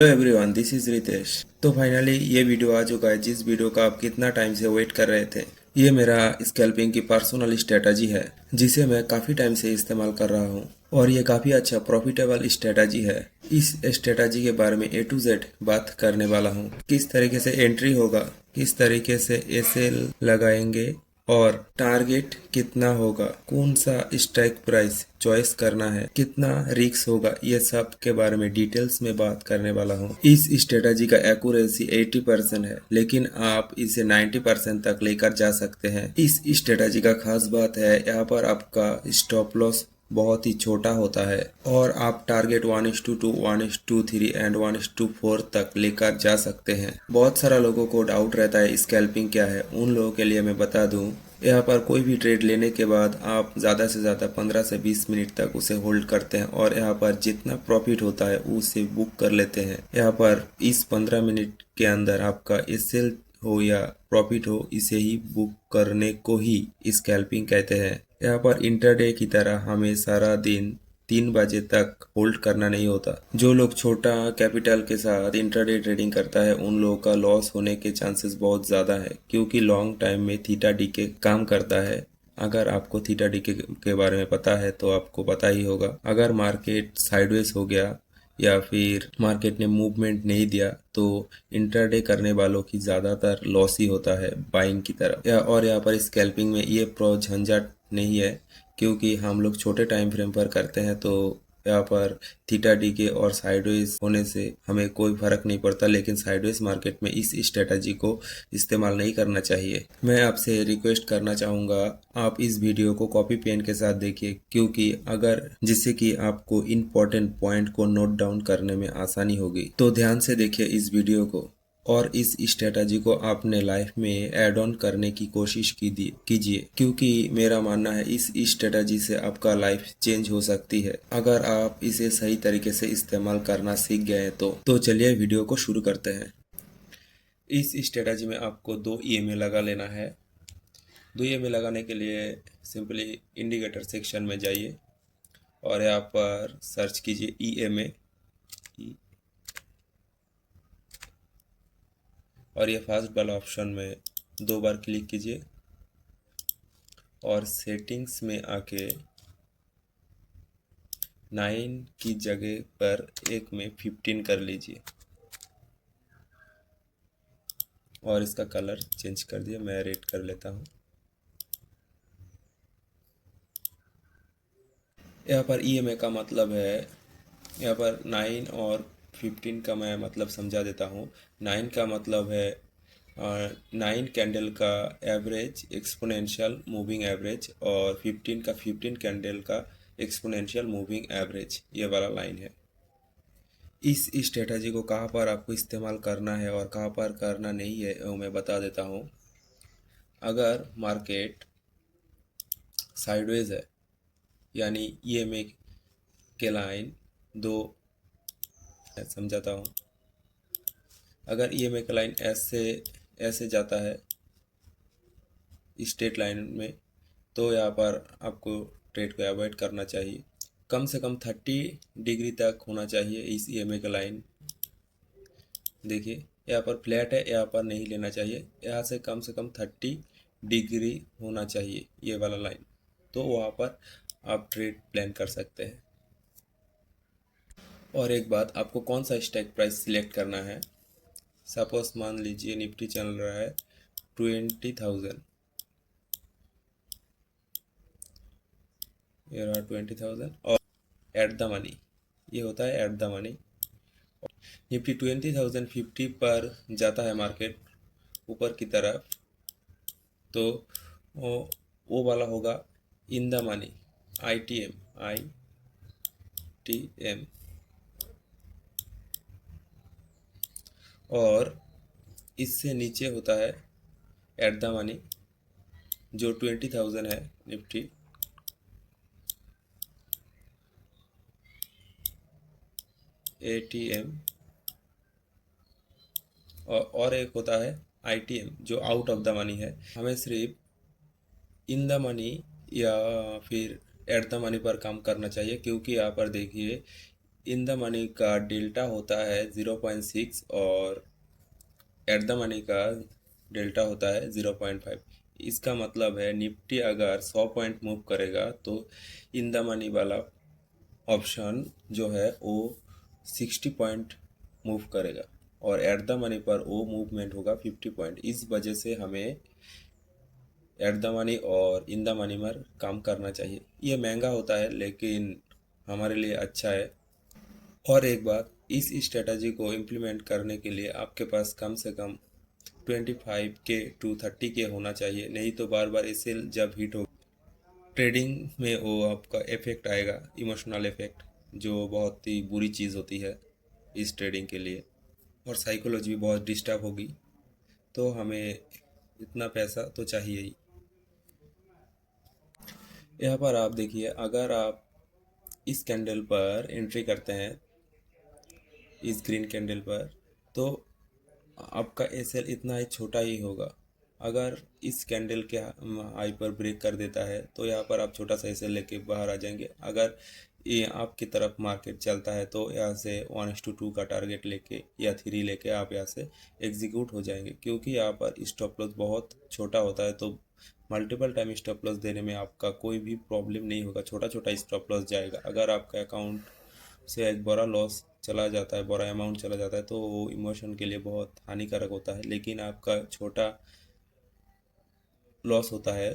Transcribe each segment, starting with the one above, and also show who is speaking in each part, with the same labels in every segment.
Speaker 1: Hello everyone, this is Ritesh. तो finally ये video आ चुका है जिस वीडियो का आप कितना टाइम से वेट कर रहे थे। ये मेरा स्कैल्पिंग की पर्सनल स्ट्रेटजी है जिसे मैं काफ़ी टाइम से इस्तेमाल कर रहा हूँ और ये काफ़ी अच्छा प्रॉफिटेबल स्ट्रेटजी है। इस स्ट्रेटजी के बारे में A to Z बात करने वाला हूँ। किस तरीके से एंट्री होगा, किस तरीके से एसएल लगाएंगे और टारगेट कितना होगा, कौन सा स्ट्राइक प्राइस चॉइस करना है, कितना रिस्क होगा, ये सब के बारे में डिटेल्स में बात करने वाला हूँ। इस स्ट्रेटजी का एक्यूरेसी 80% है, लेकिन आप इसे 90% तक लेकर जा सकते हैं। इस स्ट्रेटजी का खास बात है यहाँ पर आपका स्टॉप लॉस बहुत ही छोटा होता है और आप टारगेट 1:2, 1:3 एंड 1:4 तक लेकर जा सकते हैं। बहुत सारा लोगों को डाउट रहता है स्कैल्पिंग क्या है। उन लोगों के लिए मैं बता दूं, यहाँ पर कोई भी ट्रेड लेने के बाद आप ज़्यादा से ज़्यादा 15 से 20 मिनट तक उसे होल्ड करते हैं और यहाँ पर जितना प्रॉफिट होता है उसे बुक कर लेते हैं। यहाँ पर इस 15 मिनट के अंदर आपका एसएल हो या प्रॉफिट हो, इसे ही बुक करने को ही स्कैल्पिंग कहते हैं। यहाँ पर इंटरडे की तरह हमें सारा दिन 3 बजे तक होल्ड करना नहीं होता। जो लोग छोटा कैपिटल के साथ इंटरडे ट्रेडिंग करता है उन लोगों का लॉस होने के चांसेस बहुत ज़्यादा है, क्योंकि लॉन्ग टाइम में थीटा डीके काम करता है। अगर आपको थीटा डीके के बारे में पता है तो आपको पता ही होगा। अगर मार्केट साइडवेज हो गया या फिर मार्केट ने मूवमेंट नहीं दिया तो इंटरडे करने वालों की ज़्यादातर लॉस ही होता है बाइंग की तरफ। और यहाँ पर स्कैल्पिंग में ये प्रो झंझट नहीं है, क्योंकि हम लोग छोटे टाइम फ्रेम पर करते हैं तो यहाँ पर थीटा डीके और साइडवेज होने से हमें कोई फर्क नहीं पड़ता। लेकिन साइडवेज मार्केट में इस स्ट्रेटजी को इस्तेमाल नहीं करना चाहिए। मैं आपसे रिक्वेस्ट करना चाहूँगा, आप इस वीडियो को कॉपी पेन के साथ देखिए, क्योंकि अगर जिससे कि आपको इम्पोर्टेंट पॉइंट को नोट डाउन करने में आसानी होगी। तो ध्यान से देखिए इस वीडियो को और इस स्ट्रेटजी को आपने लाइफ में ऐड ऑन करने की कोशिश कीजिए, क्योंकि मेरा मानना है इस स्ट्रेटजी से आपका लाइफ चेंज हो सकती है अगर आप इसे सही तरीके से इस्तेमाल करना सीख गए तो चलिए वीडियो को शुरू करते हैं। इस स्ट्रेटजी में आपको 2 EMA लगा लेना है। 2 EMA लगाने के लिए सिंपली इंडिकेटर सेक्शन में जाइए और यहाँ पर सर्च कीजिए EMA और ये फास्ट वाला ऑप्शन में 2 बार क्लिक कीजिए और सेटिंग्स में आके 9 की जगह पर एक में 15 कर लीजिए और इसका कलर चेंज कर दिए, मैं रेड कर लेता हूँ। यहाँ पर EMA का मतलब है, यहाँ पर 9 और 15 का मैं मतलब समझा देता हूँ। 9 का मतलब है 9 कैंडल का एवरेज एक्सपोनेंशियल मूविंग एवरेज और 15 कैंडल का एक्सपोनेंशियल मूविंग एवरेज, ये वाला लाइन है। इस स्ट्रेटजी को कहाँ पर आपको इस्तेमाल करना है और कहाँ पर करना नहीं है वो मैं बता देता हूँ। अगर मार्केट साइडवेज है, यानी EMA के लाइन दो, समझाता हूँ। अगर EMA का लाइन ऐसे ऐसे जाता है स्ट्रेट लाइन में, तो यहाँ पर आपको ट्रेड को अवॉइड करना चाहिए। कम से कम 30 डिग्री तक होना चाहिए इस EMA का लाइन। देखिए यहाँ पर फ्लैट है, यहाँ पर नहीं लेना चाहिए। यहाँ से कम 30 डिग्री होना चाहिए ये वाला लाइन, तो वहाँ पर आप ट्रेड प्लान कर सकते हैं। और एक बात, आपको कौन सा स्ट्राइक प्राइस सिलेक्ट करना है। सपोज मान लीजिए निफ्टी चल रहा है 20,000, ये रहा 20,000 और एट द मनी, ये होता है एट द मनी। निफ्टी 20,050 पर जाता है मार्केट ऊपर की तरफ, तो वो वाला होगा इन द मनी, ITM। और इससे नीचे होता है एट द मनी, जो 20,000 है निफ्टी, ATM। और एक होता है ITM जो आउट ऑफ द मनी है। हमें सिर्फ इन द मनी या फिर एट द मनी पर काम करना चाहिए, क्योंकि यहाँ पर देखिए इन द मनी का डेल्टा होता है 0.6 और एट द मनी का डेल्टा होता है 0.5। इसका मतलब है निफ्टी अगर 100 पॉइंट मूव करेगा तो इन द मनी वाला ऑप्शन जो है वो 60 पॉइंट मूव करेगा और एट द मनी पर वो मूवमेंट होगा 50 पॉइंट। इस वजह से हमें एट द मनी और इन द मनी में काम करना चाहिए। ये महंगा होता है लेकिन हमारे लिए अच्छा है। और एक बात, इस स्ट्रेटजी को इम्प्लीमेंट करने के लिए आपके पास कम से कम 25K to 30K होना चाहिए, नहीं तो बार बार इसे जब हिट हो ट्रेडिंग में वो आपका इफेक्ट आएगा, इमोशनल इफेक्ट, जो बहुत ही बुरी चीज़ होती है इस ट्रेडिंग के लिए, और साइकोलॉजी भी बहुत डिस्टर्ब होगी। तो हमें इतना पैसा तो चाहिए ही। यहाँ पर आप देखिए, अगर आप इस कैंडल पर एंट्री करते हैं, इस ग्रीन कैंडल पर, तो आपका एसएल इतना ही छोटा ही होगा। अगर इस कैंडल के हाई पर ब्रेक कर देता है तो यहाँ पर आप छोटा सा एसएल लेके बाहर आ जाएंगे। अगर ये आपकी तरफ मार्केट चलता है तो यहाँ से 1:2 का टारगेट लेके या 3 लेके आप यहाँ से एग्जीक्यूट हो जाएंगे, क्योंकि यहाँ पर स्टॉप लॉस बहुत छोटा होता है। तो मल्टीपल टाइम स्टॉप लॉस देने में आपका कोई भी प्रॉब्लम नहीं होगा, छोटा छोटा स्टॉप लॉस जाएगा। अगर आपका अकाउंट से एक बड़ा लॉस चला जाता है, बड़ा अमाउंट चला जाता है, तो वो इमोशन के लिए बहुत हानिकारक होता है। लेकिन आपका छोटा लॉस होता है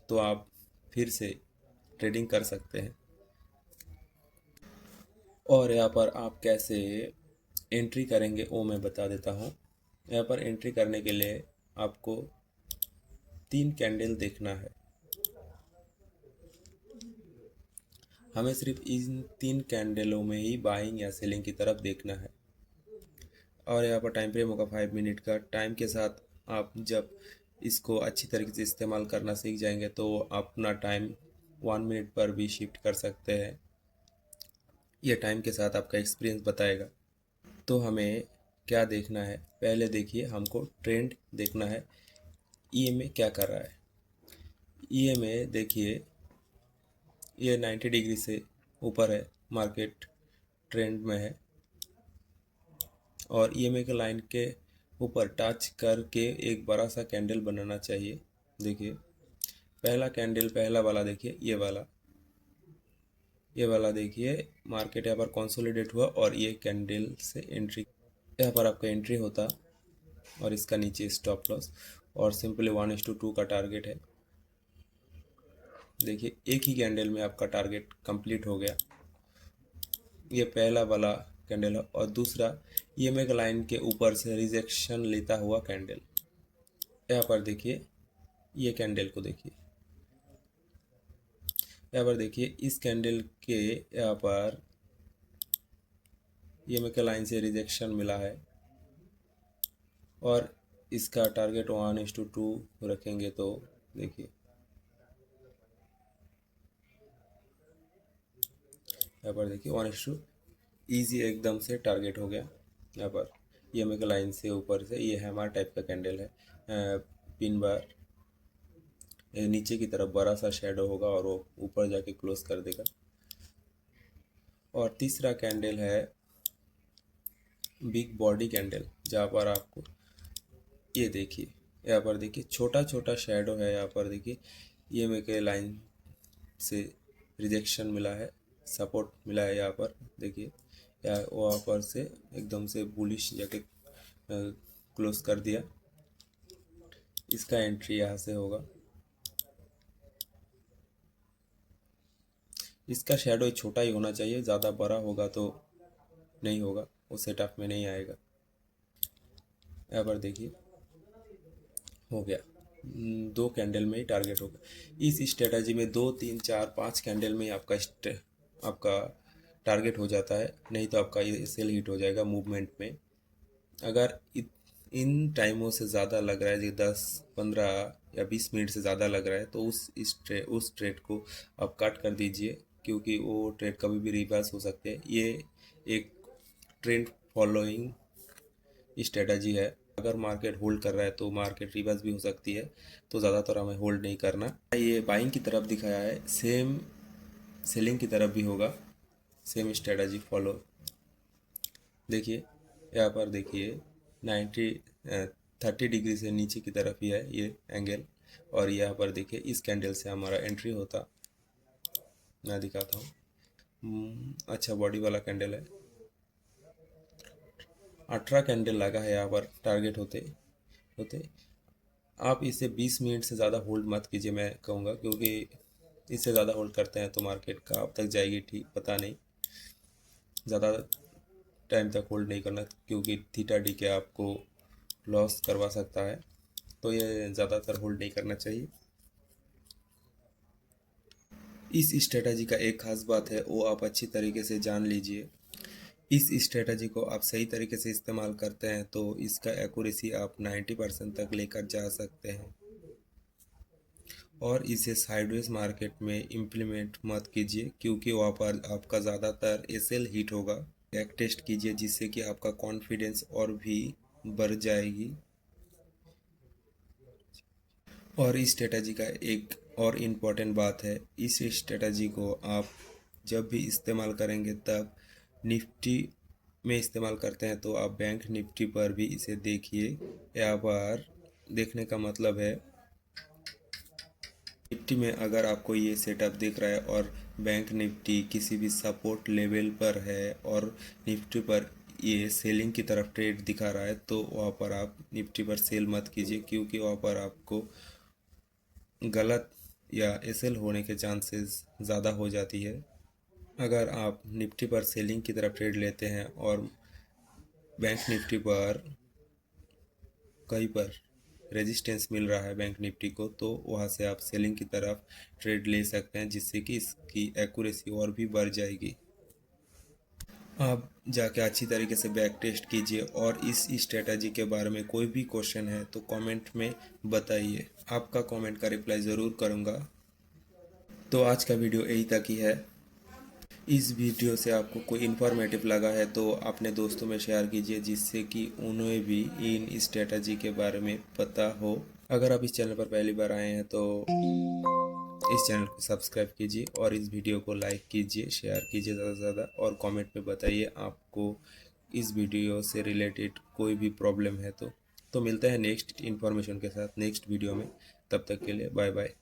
Speaker 1: तो आप फिर से ट्रेडिंग कर सकते हैं। और यहाँ पर आप कैसे एंट्री करेंगे वो मैं बता देता हूँ। यहाँ पर एंट्री करने के लिए आपको 3 कैंडल देखना है। हमें सिर्फ इन 3 कैंडलों में ही बाइंग या सेलिंग की तरफ देखना है। और यहाँ पर टाइम फ्रेम होगा 5 मिनट का। टाइम के साथ आप जब इसको अच्छी तरीके से इस्तेमाल करना सीख जाएंगे तो अपना टाइम 1 मिनट पर भी शिफ्ट कर सकते हैं। यह टाइम के साथ आपका एक्सपीरियंस बताएगा। तो हमें क्या देखना है, पहले देखिए हमको ट्रेंड देखना है, ईएमए क्या कर रहा है। ईएमए देखिए, ये 90 डिग्री से ऊपर है, मार्केट ट्रेंड में है, और ईएमए के लाइन के ऊपर टच करके एक बड़ा सा कैंडल बनाना चाहिए। देखिए पहला कैंडल, पहला वाला देखिए, ये वाला देखिए, मार्केट यहाँ पर कंसोलिडेट हुआ और ये कैंडल से एंट्री, यहाँ पर आपका एंट्री होता और इसका नीचे स्टॉप लॉस, और सिंपली 1:2 का टारगेट है। देखिए एक ही कैंडल में आपका टारगेट कंप्लीट हो गया। ये पहला वाला कैंडल है। और दूसरा ईएमए के लाइन के ऊपर से रिजेक्शन लेता हुआ कैंडल, यहाँ पर देखिए, ये कैंडल को देखिए, यहाँ पर देखिए इस कैंडल के यहाँ पर ईएमए के लाइन से रिजेक्शन मिला है और इसका टारगेट 1:2 रखेंगे तो देखिए यहाँ पर देखिए 1:2 ईजी एकदम से टारगेट हो गया। यहाँ पर ईएमए के लाइन से ऊपर से ये हैमर टाइप का कैंडल है, पिन बार नीचे की तरफ बड़ा सा शेडो होगा और वो ऊपर जाके क्लोज कर देगा। और तीसरा कैंडल है बिग बॉडी कैंडल, जहाँ पर आपको ये देखिए, यहाँ पर देखिए छोटा छोटा शेडो है। यहाँ पर देखिए ईएमए के लाइन से रिजेक्शन मिला है, सपोर्ट मिला है। यहाँ पर देखिए, वहाँ पर से एकदम से बुलिश जाके क्लोज कर दिया। इसका एंट्री यहाँ से होगा। इसका शेडो छोटा ही होना चाहिए, ज़्यादा बड़ा होगा तो नहीं होगा, वो सेटअप में नहीं आएगा। यहाँ पर देखिए हो गया, 2 कैंडल में ही टारगेट होगा। इस स्ट्रेटजी में 2, 3, 4, 5 कैंडल में ही आपका टारगेट हो जाता है, नहीं तो आपका ये सेल हिट हो जाएगा मूवमेंट में। अगर इन टाइमों से ज़्यादा लग रहा है, जो 10, 15 या 20 मिनट से ज़्यादा लग रहा है, तो उस ट्रेड को आप कट कर दीजिए, क्योंकि वो ट्रेड कभी भी रिवर्स हो सकते हैं। ये एक ट्रेंड फॉलोइंग स्ट्रेटजी है। अगर मार्केट होल्ड कर रहा है तो मार्केट रिवर्स भी हो सकती है, तो ज़्यादातर हमें होल्ड नहीं करना। ये बाइंग की तरफ दिखाया है, सेम सेलिंग की तरफ भी होगा। Same strategy follow. देखिए यहाँ पर देखिए 30 डिग्री से नीचे की तरफ ही है ये एंगल, और यहाँ पर देखिए इस कैंडल से हमारा एंट्री होता। मैं दिखाता हूँ। अच्छा बॉडी वाला कैंडल है, 18 कैंडल लगा है यहाँ पर टारगेट होते होते। आप इसे 20 मिनट से ज़्यादा होल्ड मत कीजिए मैं कहूँगा, क्योंकि इससे ज़्यादा होल्ड करते हैं तो मार्केट का अब तक जाएगी ठीक पता नहीं। ज़्यादा टाइम तक होल्ड नहीं करना, क्योंकि थीटा डी के आपको लॉस करवा सकता है, तो ये ज़्यादातर होल्ड नहीं करना चाहिए। इस स्ट्रेटजी का एक खास बात है वो आप अच्छी तरीके से जान लीजिए। इस स्ट्रेटजी को आप सही तरीके से इस्तेमाल करते हैं तो इसका एक्यूरेसी आप 90% तक लेकर जा सकते हैं। और इसे साइडवेज मार्केट में इम्प्लीमेंट मत कीजिए, क्योंकि वहाँ पर आपका ज़्यादातर एसएल हिट होगा। बैक टेस्ट कीजिए, जिससे कि आपका कॉन्फिडेंस और भी बढ़ जाएगी। और इस स्ट्रेटजी का एक और इम्पॉर्टेंट बात है, इस स्ट्रेटजी को आप जब भी इस्तेमाल करेंगे तब निफ्टी में इस्तेमाल करते हैं तो आप बैंक निफ्टी पर भी इसे देखिए। यहाँ पर देखने का मतलब है निफ्टी में अगर आपको ये सेटअप दिख रहा है और बैंक निफ्टी किसी भी सपोर्ट लेवल पर है और निफ्टी पर ये सेलिंग की तरफ ट्रेड दिखा रहा है, तो वहाँ पर आप निफ्टी पर सेल मत कीजिए, क्योंकि वहाँ पर आपको गलत या एसएल होने के चांसेस ज़्यादा हो जाती है। अगर आप निफ्टी पर सेलिंग की तरफ ट्रेड लेते हैं और बैंक निफ्टी पर कहीं पर रेजिस्टेंस मिल रहा है बैंक निफ्टी को, तो वहाँ से आप सेलिंग की तरफ ट्रेड ले सकते हैं, जिससे कि इसकी एक्यूरेसी और भी बढ़ जाएगी। आप जाके अच्छी तरीके से बैक टेस्ट कीजिए, और इस स्ट्रेटजी के बारे में कोई भी क्वेश्चन है तो कमेंट में बताइए, आपका कमेंट का रिप्लाई ज़रूर करूँगा। तो आज का वीडियो यही तक ही है। इस वीडियो से आपको कोई इन्फॉर्मेटिव लगा है तो अपने दोस्तों में शेयर कीजिए, जिससे कि उन्हें भी इन स्ट्रेटजी के बारे में पता हो। अगर आप इस चैनल पर पहली बार आए हैं तो इस चैनल को सब्सक्राइब कीजिए, और इस वीडियो को लाइक कीजिए, शेयर कीजिए ज़्यादा से ज़्यादा, और कमेंट में बताइए आपको इस वीडियो से रिलेटेड कोई भी प्रॉब्लम है तो मिलते हैं नेक्स्ट इन्फॉर्मेशन के साथ नेक्स्ट वीडियो में। तब तक के लिए बाय बाय।